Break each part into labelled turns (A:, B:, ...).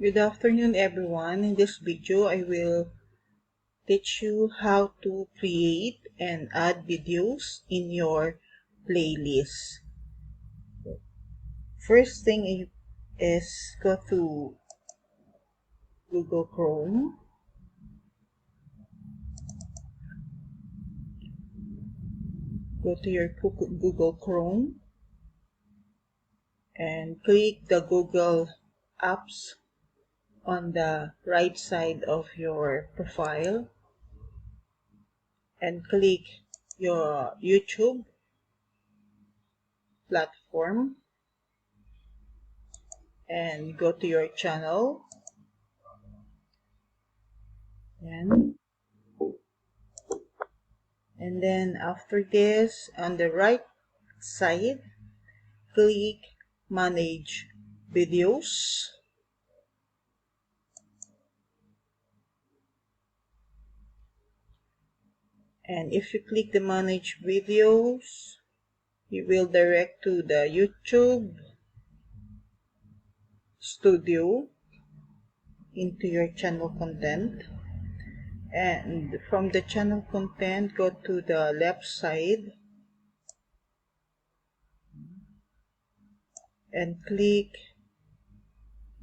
A: Good afternoon, everyone. In this video, I will teach you how to create and add videos in your playlist. First thing is go to Google Chrome. Go to your Google Chrome and click the Google apps on the right side of your profile and click your YouTube platform and go to your channel and then after this, on the right side, click manage videos and if you click the manage videos, you will direct to the YouTube studio into your channel content, and from the channel content go to the left side and click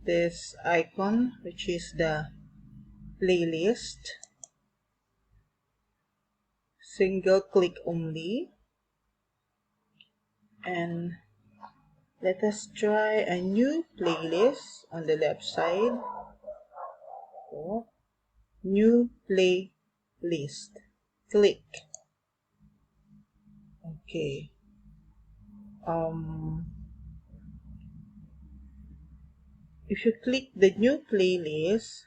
A: this icon, which is the playlist, single click only, and let us try a new playlist on the left side. So, new playlist. Click. Okay. If you click the new playlist,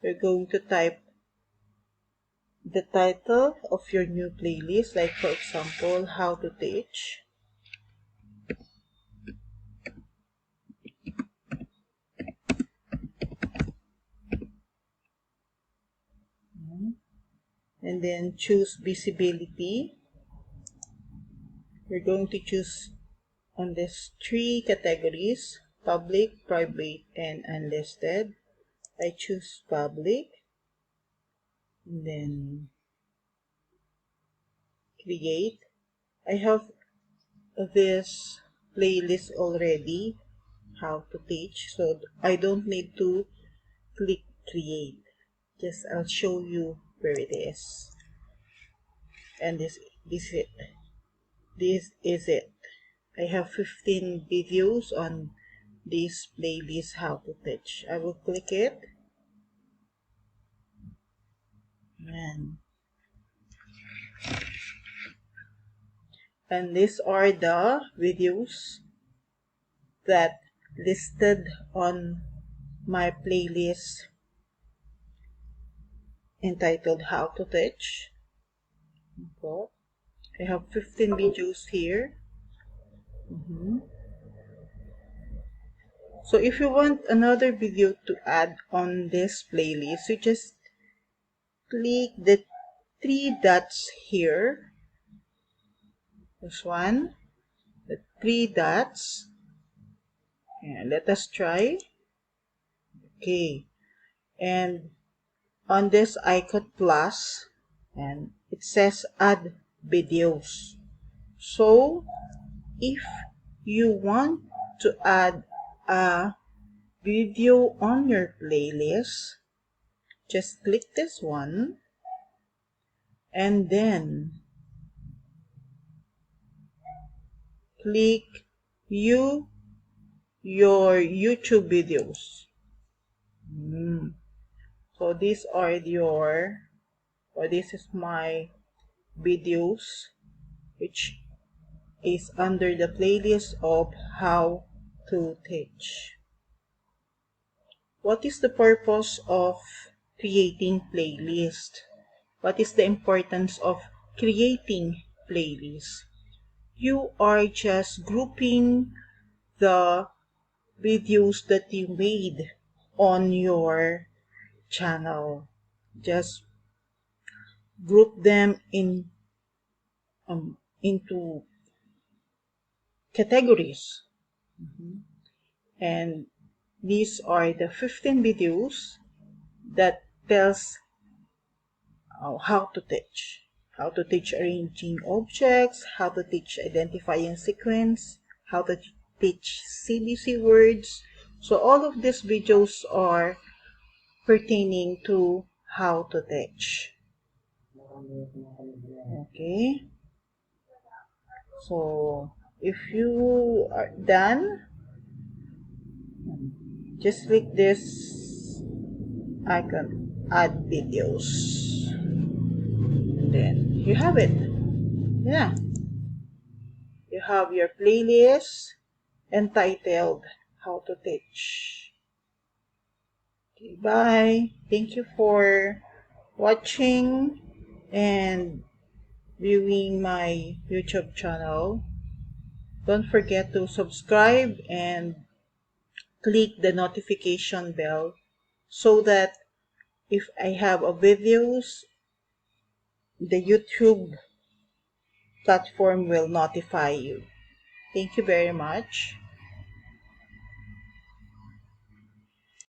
A: you're going to type the title of your new playlist, like for example, how to teach. And then choose visibility. We're going to choose on these three categories: public, private, and unlisted. I choose public, and then create. I have this playlist already, how to teach, so I don't need to click create. Just I'll show you where it is. And this is it. This is it. I have 15 videos on this playlist, how to teach. I will click it and these are the videos that listed on my playlist entitled how to teach. Okay. I have 15 videos here. So if you want another video to add on this playlist, you just click the three dots here. This one, the three dots. And let us try. Okay. And on this icon plus, and it says add videos. So if you want to add a video on your playlist, just click this one and then click your YouTube videos. So these are this is my videos, which is under the playlist of how to teach. What is the purpose of creating playlist? What is the importance of creating playlist? You are just grouping the videos that you made on your channel. Just group them into categories, and these are the 15 videos that tells how to teach. How to teach arranging objects, how to teach identifying sequence, how to teach CBC words. So all of these videos are pertaining to how to teach. Okay. So if you are done, just click this icon, add videos. And then you have it. Yeah. You have your playlist entitled How to Teach. Okay, bye. Thank you for watching and viewing my YouTube channel. Don't forget to subscribe and click the notification bell so that if I have a videos, the YouTube platform will notify you. Thank you very much.